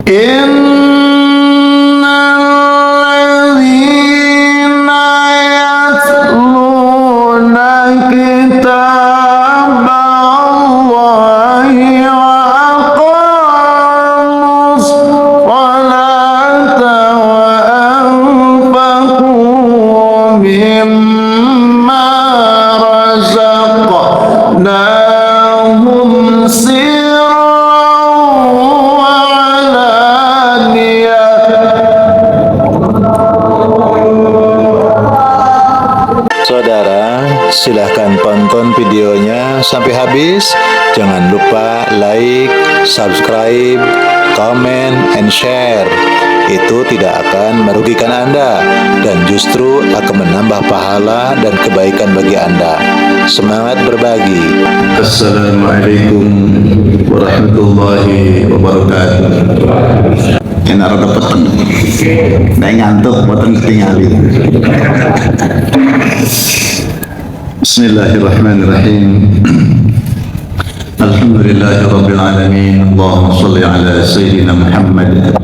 Innalladzina yatluna kitaballahi wa aqamus salata wa anfaqu mimma razaqnahum silahkan tonton videonya sampai habis. Jangan lupa like, subscribe, comment, and share. Itu tidak akan merugikan Anda dan justru akan menambah pahala dan kebaikan bagi Anda. Semangat berbagi. Assalamualaikum warahmatullahi wabarakatuh. Enak rada peteng. Nek ngantuk boten ketingali. Bismillahirrahmanirrahim. Alhamdulillahi rabbil alamin. Allahumma shalli ala sayyidina Muhammad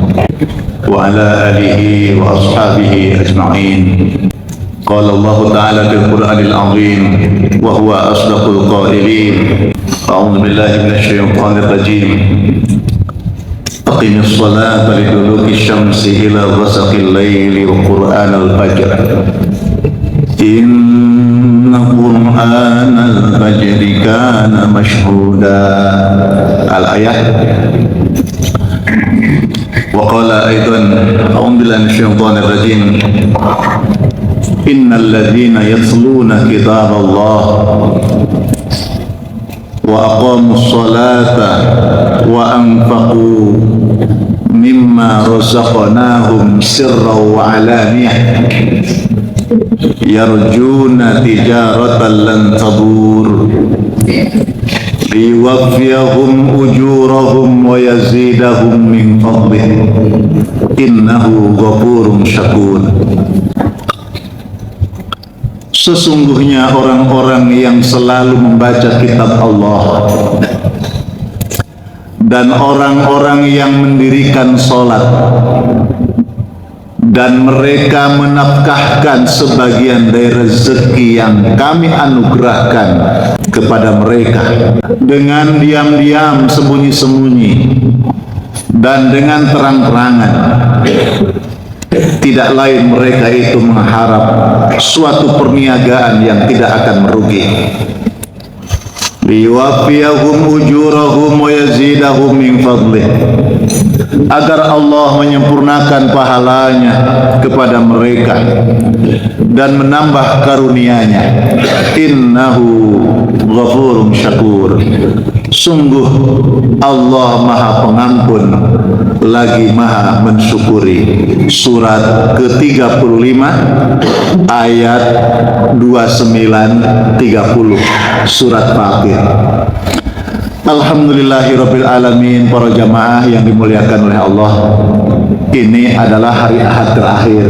wa ala alihi wa ashabihi ajma'in. Qala Allah ta'ala fil Qur'anil 'azim wa huwa asdaqul qailin. A'udzu billahi minasy syaithanir rajim. Aqimis sholata liduluki syamsi ila ghasaqil laili wa qur'anal fajr. Inna qur'anal fajri kana mashhuda. Al-ayat. Wa qala aidan a'udzu billahi minasy syaithanir rajim. Innal ladzina yatluna kitaballah wa aqamus salata wa anfaqu mimma razaqnahum sirran wa alaniyah yarjuna tijaratan lan tabur liwaffiyahum ujurahum wa yazidahum min fadlih innahu ghafurun syakur. Sesungguhnya orang-orang yang selalu membaca kitab Allah dan orang-orang yang mendirikan sholat dan mereka menafkahkan sebagian dari rezeki yang kami anugerahkan kepada mereka dengan diam-diam, sembunyi-sembunyi dan dengan terang-terangan, tidak lain mereka itu mengharap suatu perniagaan yang tidak akan merugi. Liwafiyahum ujurahum wa yazidahum min fadlih, agar Allah menyempurnakan pahalanya kepada mereka dan menambah karunia-Nya. Innahu ghafurun syakur. Sungguh Allah Maha Pengampun lagi Maha mensyukuri. Surat ke-35 ayat 29-30 surat Fatir. Alhamdulillahirabbil alamin. Para jamaah yang dimuliakan oleh Allah, ini adalah hari Ahad terakhir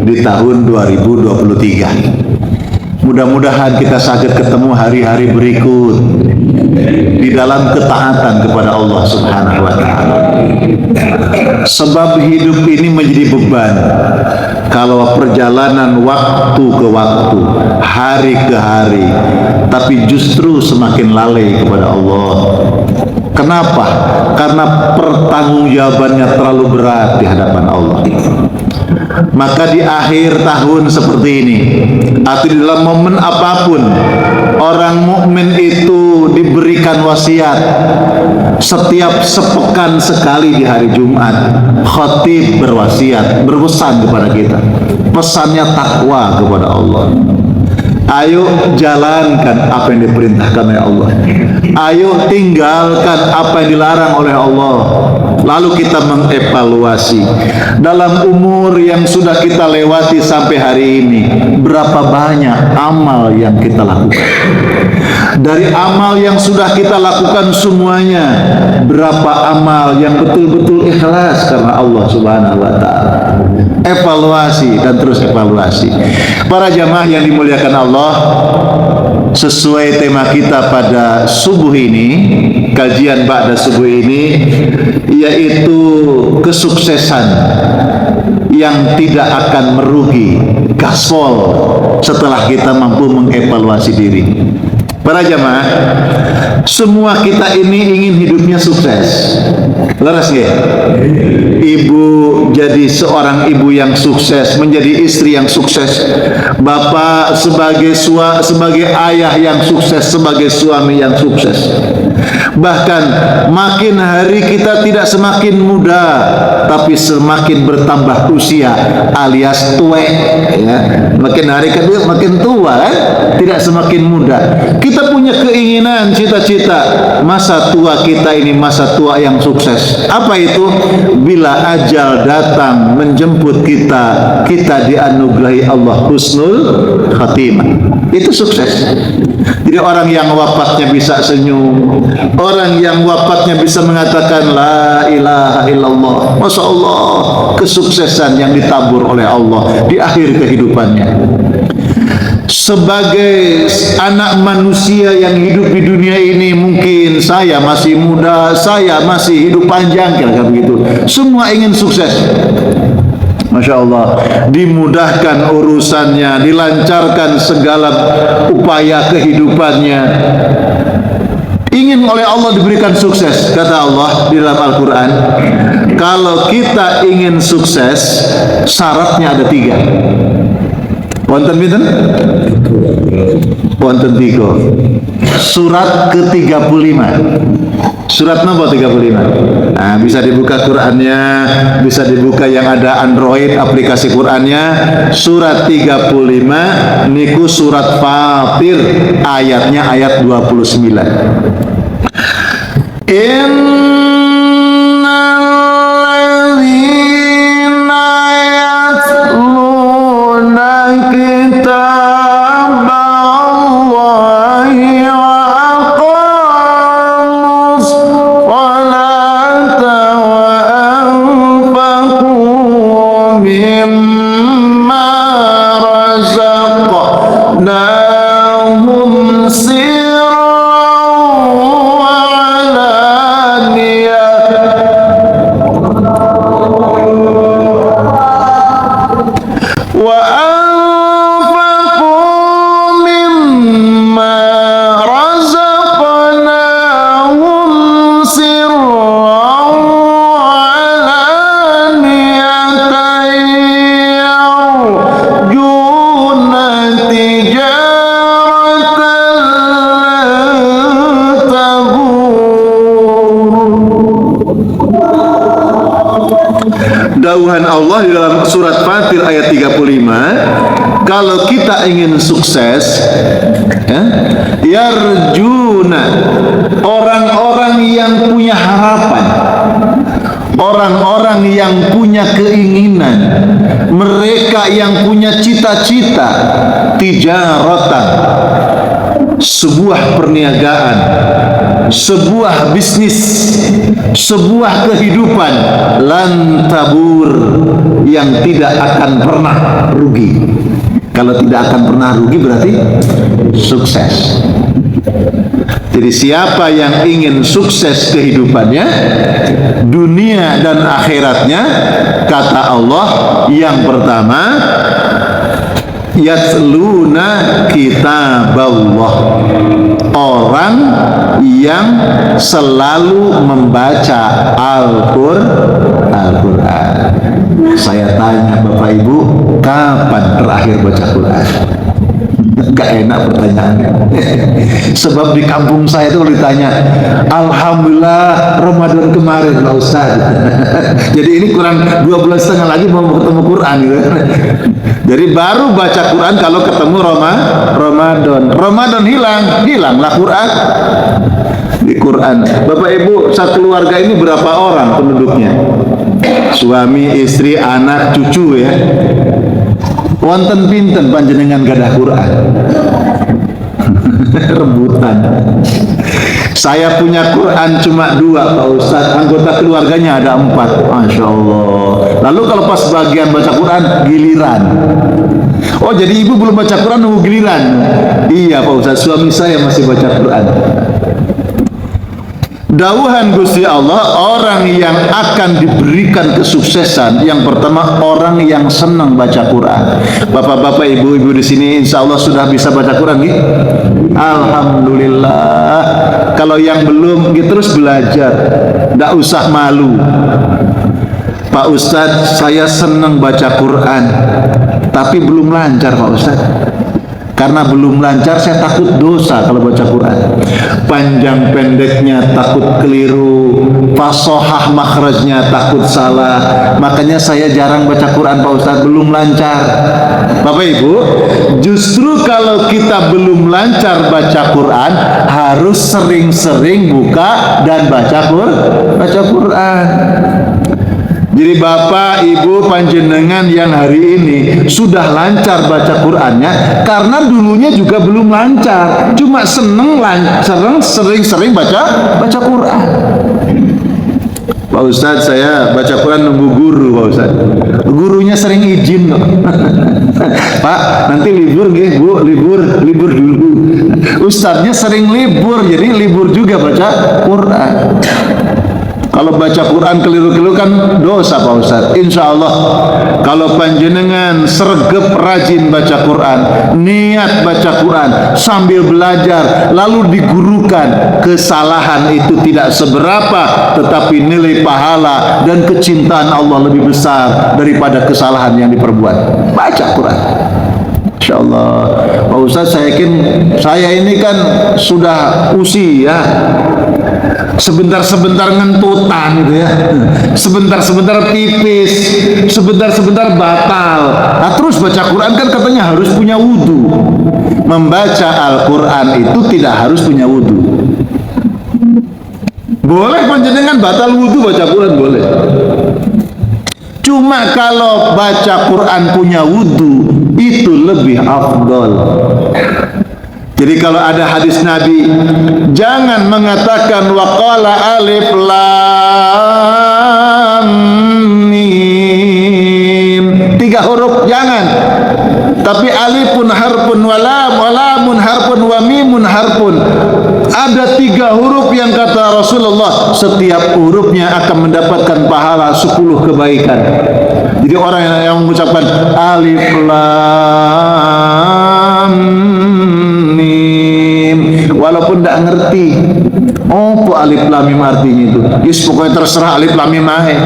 di tahun 2023. Mudah-mudahan kita sakit ketemu hari-hari berikut di dalam ketaatan kepada Allah Subhanahu wa ta'ala. Sebab hidup ini menjadi beban kalau perjalanan waktu ke waktu, hari ke hari, tapi justru semakin lalai kepada Allah. Kenapa? Karena pertanggungjawabannya terlalu berat di hadapan Allah. Maka di akhir tahun seperti ini atau di dalam momen apapun, orang mukmin itu diberikan wasiat. Setiap sepekan sekali di hari Jumat, khatib berwasiat, berpesan kepada kita. Pesannya takwa kepada Allah. Ayo jalankan apa yang diperintahkan oleh Allah. Ayo tinggalkan apa yang dilarang oleh Allah. Lalu kita mengevaluasi dalam umur yang sudah kita lewati sampai hari ini, berapa banyak amal yang kita lakukan. Dari amal yang sudah kita lakukan semuanya, berapa amal yang betul-betul ikhlas karena Allah Subhanahu wa ta'ala. Evaluasi dan terus evaluasi. Para jamaah yang dimuliakan Allah, sesuai tema kita pada subuh ini, kajian ba'da subuh ini, yaitu kesuksesan yang tidak akan merugi, gaspol, setelah kita mampu mengevaluasi diri. Para jamaah, semua kita ini ingin hidupnya sukses. Leres nggih? Ibu jadi seorang ibu yang sukses, menjadi istri yang sukses. Bapak sebagai ayah yang sukses, sebagai suami yang sukses. Bahkan makin hari kita tidak semakin muda, tapi semakin bertambah usia alias tua, ya. Makin hari kedua makin tua, kan? Tidak semakin muda. Kita punya keinginan, cita-cita masa tua kita ini masa tua yang sukses. Apa itu? Bila ajal datang menjemput kita, kita dianugerahi Allah husnul khatimah. Itu sukses. Jadi orang yang wafatnya bisa senyum, orang yang wafatnya bisa mengatakan la ilaha illallah, masya Allah, kesuksesan yang ditabur oleh Allah di akhir kehidupannya. Sebagai anak manusia yang hidup di dunia ini, mungkin saya masih muda, saya masih hidup panjang, kira-kira begitu. Semua ingin sukses. Masya Allah, dimudahkan urusannya, dilancarkan segala upaya kehidupannya. Ingin oleh Allah diberikan sukses. Kata Allah di dalam Al-Quran, kalau kita ingin sukses, syaratnya ada 3. Wonten pinten? Wonten 3. Surat ke-35. Surat nomor 35. Nah, bisa dibuka Qurannya, bisa dibuka yang ada Android aplikasi Qurannya. Surat 35 niku surat Fatir, ayatnya ayat 29. Dauhan Allah di dalam surat Fatir ayat 35, kalau kita ingin sukses, ya, yarjuna, orang-orang yang punya harapan, orang-orang yang punya keinginan, mereka yang punya cita-cita, tijaratan, sebuah perniagaan, sebuah bisnis, sebuah kehidupan lan tabur, yang tidak akan pernah rugi. Kalau tidak akan pernah rugi berarti sukses. Jadi siapa yang ingin sukses kehidupannya, dunia dan akhiratnya, kata Allah, yang pertama, yatluna kitaballah, orang yang selalu membaca Al-Quran. Saya tanya Bapak Ibu, kapan terakhir baca Quran? Gak enak pertanyaannya. Sebab di kampung saya itu kalau ditanya, alhamdulillah Ramadan kemarin Pak Ustaz. Jadi ini kurang 2 bulan setengah lagi mau ketemu Quran gitu. Jadi baru baca Quran kalau ketemu Ramadan. Ramadan hilanglah Quran. Di Quran, Bapak Ibu, satu keluarga ini berapa orang penduduknya? Suami, istri, anak, cucu, ya. Wonten pinten panjenengan gadah Quran? Rebutan. Saya punya Quran cuma 2 Pak Ustadz, anggota keluarganya ada 4. Masya Allah. Lalu kalau pas bagian baca Quran giliran. Oh, jadi ibu belum baca Quran, nunggu giliran? Iya Pak Ustadz, suami saya masih baca Quran. Dawuhan Gusti Allah, orang yang akan diberikan kesuksesan yang pertama orang yang senang baca Quran. Bapak-bapak, ibu-ibu di sini insya Allah sudah bisa baca Quran gitu? Alhamdulillah. Kalau yang belum gitu terus belajar, tidak usah malu. Pak Ustadz, saya senang baca Quran tapi belum lancar Pak Ustadz. Karena belum lancar, saya takut dosa kalau baca Quran. Panjang pendeknya takut keliru, fasohah makhrajnya takut salah. Makanya saya jarang baca Quran Pak Ustadz, belum lancar. Bapak Ibu, justru kalau kita belum lancar baca Quran, harus sering-sering buka dan baca Quran. Jadi Bapak, Ibu, panjenengan yang hari ini sudah lancar baca Qurannya, karena dulunya juga belum lancar, cuma sering-sering baca Quran. Pak Ustadz, saya baca Quran nunggu guru Pak Ustadz. Gurunya sering izin kok. Pak, nanti libur nggih Bu, libur dulu. Ustadznya sering libur, jadi libur juga baca Quran. Kalau baca Quran keliru-keliru kan dosa Pak Ustadz. Insya Allah kalau panjenengan sergep rajin baca Quran, niat baca Quran sambil belajar, lalu digurukan, kesalahan itu tidak seberapa, tetapi nilai pahala dan kecintaan Allah lebih besar daripada kesalahan yang diperbuat. Baca Quran. Insya Allah. Pak Ustadz, saya yakin saya ini kan sudah usia, sebentar-sebentar ngentutan gitu ya, sebentar-sebentar tipis, sebentar-sebentar batal. Nah, terus baca Quran kan katanya harus punya wudhu. Membaca Al-Quran itu tidak harus punya wudhu. Boleh panjenengan batal wudhu baca Quran, boleh. Cuma kalau baca Quran punya wudhu, itu lebih afdol. Jadi kalau ada hadis Nabi, jangan mengatakan waqala alif lam mim, 3 huruf, jangan. Tapi alifun harfun walamun harfun wa mimun harfun. Ada 3 huruf yang kata Rasulullah, setiap hurufnya akan mendapatkan pahala 10 kebaikan. Jadi orang yang mengucapkan alif lam mim, walaupun tidak ngerti apa alif lam mim artinya itu, yes, pokoknya terserah alif lam mim aja,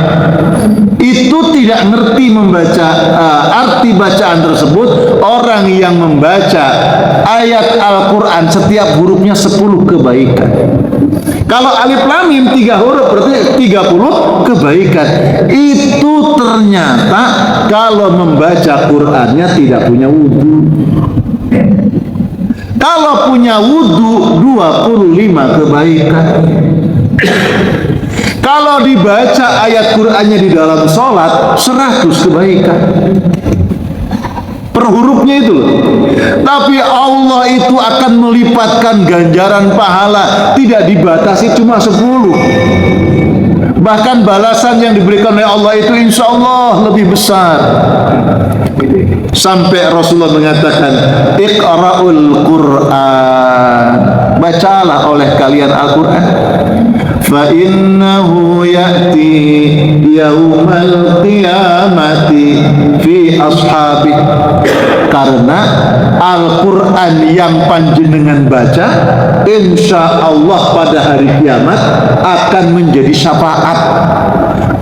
itu tidak ngerti membaca arti bacaan tersebut. Orang yang membaca ayat Al-Quran setiap hurufnya 10 kebaikan. Kalau alif lam mim 3 huruf berarti 30 kebaikan. Itu ternyata kalau membaca Qur'annya tidak punya wudhu. Kalau punya wudhu 25 kebaikan. Kalau dibaca ayat Qur'annya di dalam sholat 100 kebaikan. Per hurufnya itu loh. Tapi Allah itu akan melipatkan ganjaran pahala, tidak dibatasi cuma 10. Bahkan balasan yang diberikan oleh Allah itu insya Allah lebih besar. Sampai Rasulullah mengatakan, Iqra'ul Qur'an, bacalah oleh kalian Al-Quran. Fa innahu ya'ti yaumal qiyamati fi ashabi, karena Al-Quran yang panjenengan baca insya Allah pada hari kiamat akan menjadi syafaat,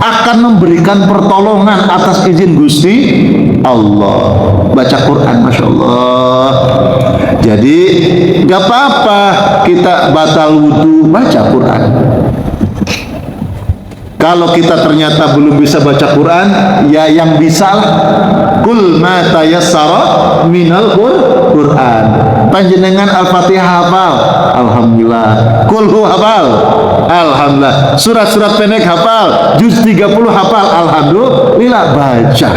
akan memberikan pertolongan atas izin Gusti Allah. Baca Quran, Masya Allah. Jadi gak apa-apa kita batal wudhu baca Quran. Kalau kita ternyata belum bisa baca Quran, ya yang bisa lah. Kul ma tayassara minal Quran. Panjenengan Al-Fatihah hafal? Alhamdulillah. Kul hu hafal? Alhamdulillah. Surat-surat pendek hafal? Juz 30 hafal? Alhamdulillah. Baca.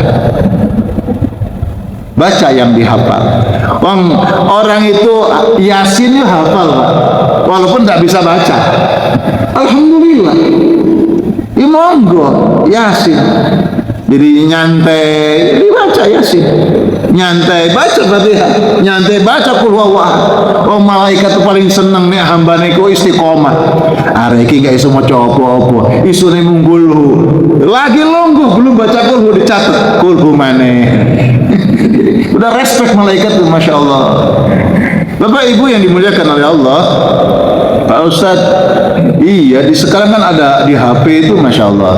baca yang dihafal. Orang itu Yasin itu hafal Pak, walaupun nggak bisa baca. Alhamdulillah. Ya monggo Yasin. Jadi nyantai dibaca Yasin, nyantai baca Fatihah, nyantai baca Qul huwallahu. Oh malaikat paling seneng nih hambane ku istiqomah. Arek iki gak iso maca apa-apa, isune munggul lagi longgo belum baca Qul dicatat Qul maneh. Udah respect malaikat tuh, masya Allah. Bapak Ibu yang dimuliakan oleh Allah, Pak Ustadz, iya di sekarang kan ada di HP itu, masya Allah.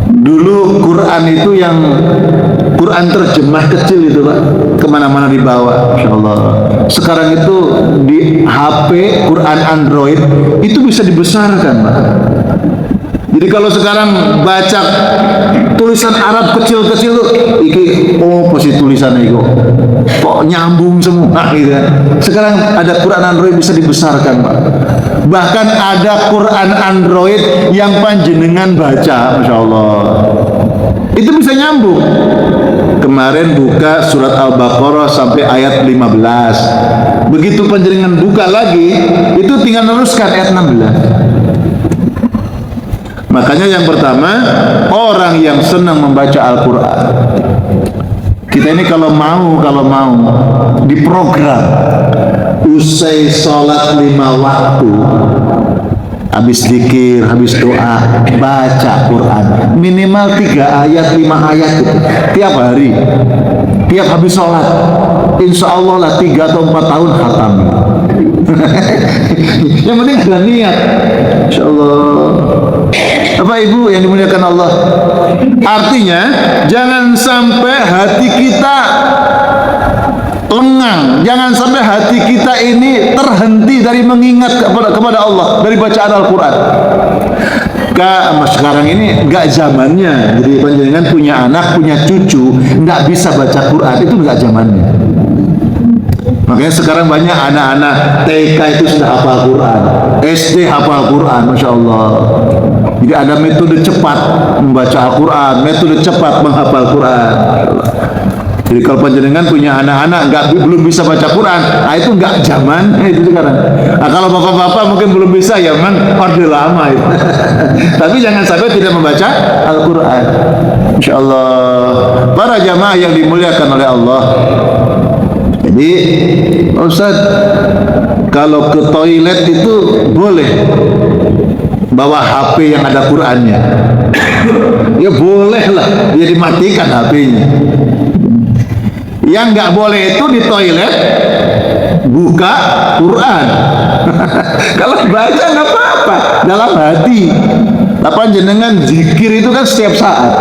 Dulu Quran itu yang Quran terjemah kecil itu Pak, kemana-mana dibawa, masya Allah. Sekarang itu di HP Quran Android itu bisa dibesarkan Pak. Jadi kalau sekarang baca tulisan Arab kecil-kecil tuh, iki oh posisi tulisannya itu kok nyambung semua gitu kan. Sekarang ada Quran Android bisa dibesarkan Pak. Bahkan ada Quran Android yang panjenengan baca, masya Allah, itu bisa nyambung. Kemarin buka surat Al-Baqarah sampai ayat 15. Begitu panjenengan buka lagi, itu tinggal meneruskan ayat 16. Makanya yang pertama, orang yang senang membaca Al-Quran, kita ini kalau mau diprogram usai sholat 5 waktu, habis zikir, habis doa, baca Quran minimal 3 ayat 5 ayat itu tiap hari, tiap habis sholat, insya Allah lah 3 atau 4 tahun khatam. Yang penting ada niat, insya Allah. Bapak Ibu yang dimuliakan Allah, artinya jangan sampai hati kita lengang, jangan sampai hati kita ini terhenti dari mengingat kepada Allah, dari bacaan Al-Quran. Sekarang ini nggak zamannya. Jadi panjenengan punya anak, punya cucu, nggak bisa baca Quran, itu nggak zamannya. Makanya sekarang banyak anak-anak TK itu sudah hafal Quran, SD hafal Quran, masya Allah. Jadi ada metode cepat membaca Al-Quran, metode cepat menghafal Quran. Jadi kalau panjenengan punya anak-anak belum bisa baca Quran, itu nggak zaman itu sekarang. Nah, kalau bapak-bapak mungkin belum bisa, ya memang orde lama itu. Tapi jangan sampai tidak membaca Al-Quran. Insya Allah, para jamaah yang dimuliakan oleh Allah. Jadi Ustaz, kalau ke toilet itu boleh bawa HP yang ada Qurannya? Ya boleh lah, ya dimatikan HP-nya. Yang nggak boleh itu di toilet buka Quran. Kalau baca nggak apa-apa, dalam hati. Apa jenengan zikir itu kan setiap saat.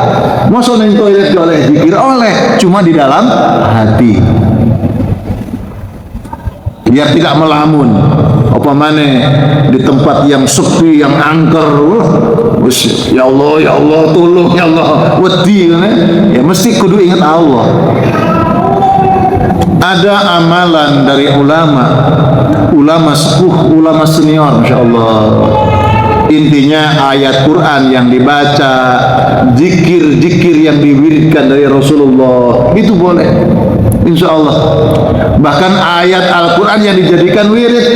Mau di toilet oleh zikir oleh, cuma di dalam hati. Biar tidak melamun. Apa mana di tempat yang sepi, yang angker, ya Allah tolong, ya Allah wedi, ya mesti kudu ingat Allah. Ada amalan dari ulama sepuh, ulama senior, masya Allah. Intinya ayat Quran yang dibaca, zikir yang diwiridkan dari Rasulullah, itu boleh, insya Allah. Bahkan ayat Al-Quran yang dijadikan wirid,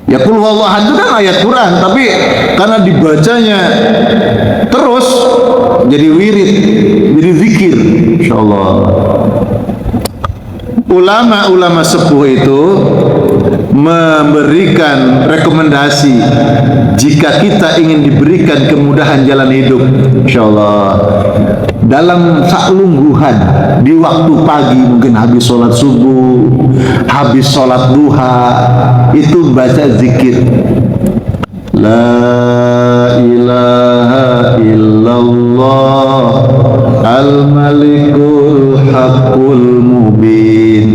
ya Qul huwallahu ahad itu kan ayat Quran, tapi karena dibacanya terus jadi wirid, jadi zikir, insya Allah. Ulama-ulama sepuh itu memberikan rekomendasi jika kita ingin diberikan kemudahan jalan hidup, insya Allah, dalam saklungguhan di waktu pagi, mungkin habis sholat subuh, habis sholat duha, itu baca zikir La ilaha illallah al-malikul haqqul mubin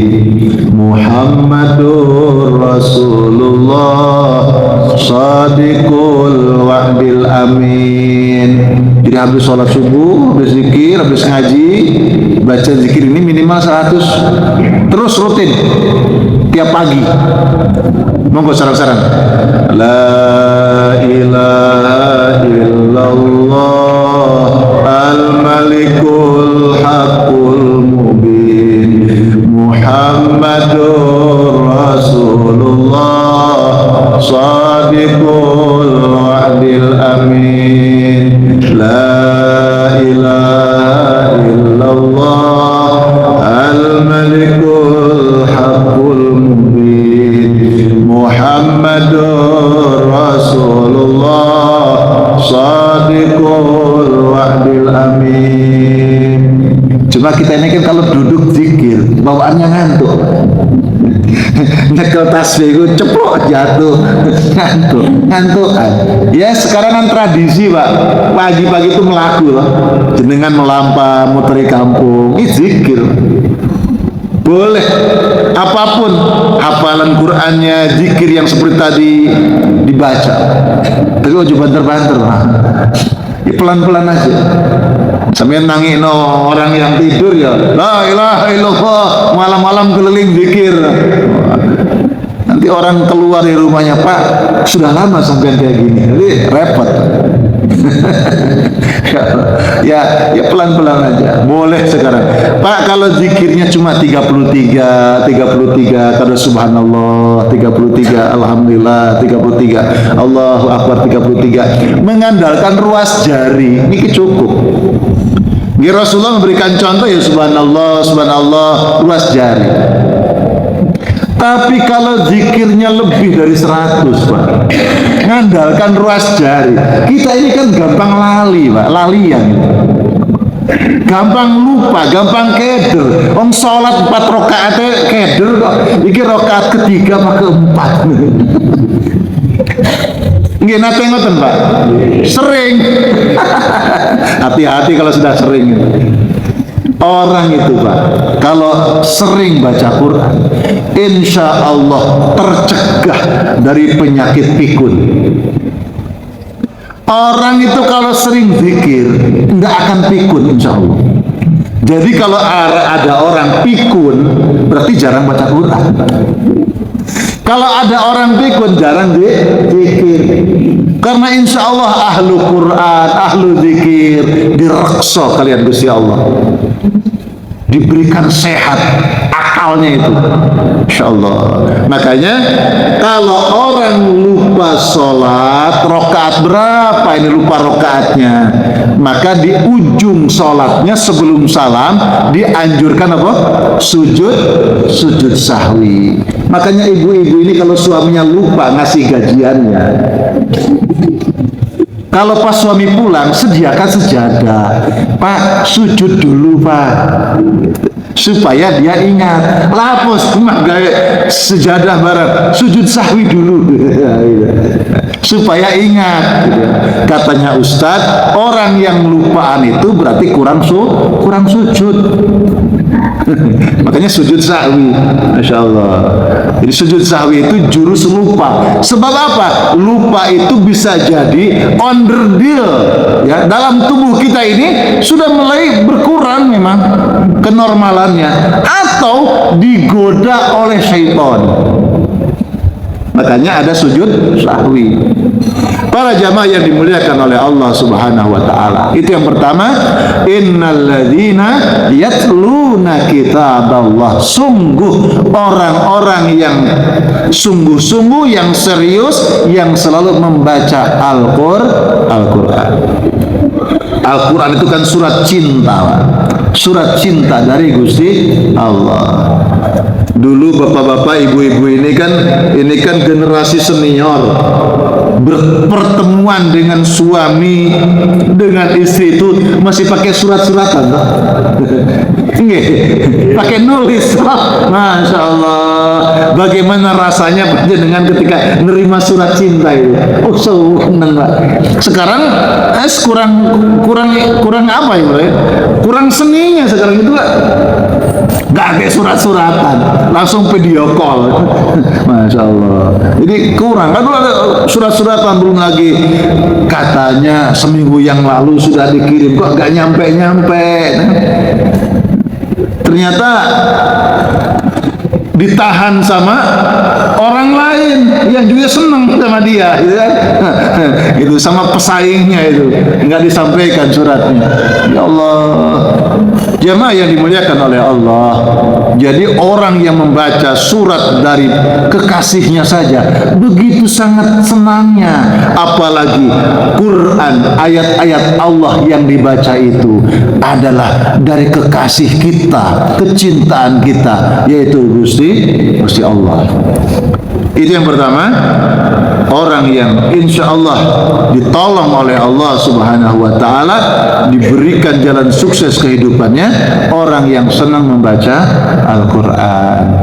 Muhammadur Rasulullah Sadiqul wa'dil amin. Jadi habis sholat subuh, habis zikir, habis ngaji, baca zikir ini minimal 100 terus rutin tiap pagi. Monggo sarang-sarang. La ilaha illallah al-malikul haqqul Muhammadur Rasulullah Shadiqul wa'dil amin. La ilaha illallah al-malikul haqqul mubin. Muhammadur Rasulullah Shadiqul wa'dil amin. Cuma kita ini kan kalau duduk zikir bawaannya ngantuk. Nyekel tasbih itu ceplok jatuh, ngantuk. Ya sekarang kan tradisi Pak, pagi-pagi itu melaku loh, jenengan melampah muteri kampung, ini zikir. Boleh apapun, hafalan Qur'annya, zikir yang seperti tadi dibaca. Tapi ojo banter-banter Pak. Ya, pelan-pelan aja. Sampai nangis orang yang tidur ya, la ilaha illallah, malam-malam keliling zikir. Nanti orang keluar dari rumahnya, Pak, sudah lama sampai kayak gini, jadi repot. ya pelan-pelan aja, boleh sekarang. Pak, kalau zikirnya cuma 33, kalau subhanallah 33, alhamdulillah 33, Allahu akbar 33, mengandalkan ruas jari, ini cukup. Rasulullah memberikan contoh ya subhanallah, subhanallah, ruas jari. Tapi kalau zikirnya lebih dari 100 Pak, ngandalkan ruas jari, kita ini kan gampang lali Pak, lalian, gampang lupa, gampang keder. Om sholat 4 rakaat keder kok, iki rakaat ketiga apa keempat. Nggih nate ngoten Pak, sering. Hati-hati kalau sudah sering. Orang itu Pak, kalau sering baca Quran, insya Allah tercegah dari penyakit pikun. Orang itu kalau sering zikir, nggak akan pikun insya Allah. Jadi kalau ada orang pikun, berarti jarang baca Quran. Kalau ada orang pikun, jarang zikir. Karena insya Allah ahlu Quran, ahlu zikir, direksa kalian Gusti Allah, diberikan sehat akalnya itu, insya Allah. Makanya kalau orang lupa sholat rokaat berapa, ini lupa rokaatnya, maka di ujung sholatnya sebelum salam dianjurkan apa? Sujud sahwi. Makanya ibu-ibu ini kalau suaminya lupa ngasih gajiannya, kalau pas suami pulang, sediakan sejadah. Pak, sujud dulu Pak, supaya dia ingat. Lapus, mah gaya sejadah bareng, sujud sahwi dulu, supaya ingat. Katanya Ustadz, orang yang lupaan itu berarti kurang sujud. Makanya sujud sahwi, Masya Allah. Jadi sujud sahwi itu jurus lupa. Sebab apa? Lupa itu bisa jadi onderdil ya, dalam tubuh kita ini sudah mulai berkurang memang kenormalannya, atau digoda oleh syaitan. Makanya ada sujud sahwi. Para jamaah yang dimuliakan oleh Allah Subhanahu wa taala. Itu yang pertama, innalladzina yatluna kitaballah. Sungguh orang-orang yang sungguh-sungguh, yang serius, yang selalu membaca Al-Qur'an. Al-Quran itu kan surat cinta, surat cinta dari Gusti Allah. Dulu bapak-bapak, ibu-ibu ini kan generasi senior, berpertemuan dengan suami, dengan istri itu masih pakai surat-suratan, pakai nulis. Masya Allah, bagaimana rasanya dengan ketika nerima surat cinta itu? Oh seneng Pak. Sekarang kurang apa ya Pak? Kurang seninya sekarang itu Pak. Gak kayak surat-suratan, langsung video call. Masya Allah. Jadi kurang. Kan ada surat-suratan, belum lagi katanya seminggu yang lalu sudah dikirim, kok gak nyampe-nyampe. Ternyata ditahan sama orang lain yang juga senang sama dia, gitu kan? Itu sama pesaingnya itu nggak disampaikan suratnya. Ya Allah, jemaah yang dimuliakan oleh Allah. Jadi orang yang membaca surat dari kekasihnya saja begitu sangat senangnya, apalagi Quran, ayat-ayat Allah yang dibaca itu adalah dari kekasih kita, kecintaan kita, yaitu Gusti Allah. Itu yang pertama, orang yang insya Allah ditolong oleh Allah Subhanahu wa Ta'ala, diberikan jalan sukses kehidupannya, orang yang senang membaca Al-Quran.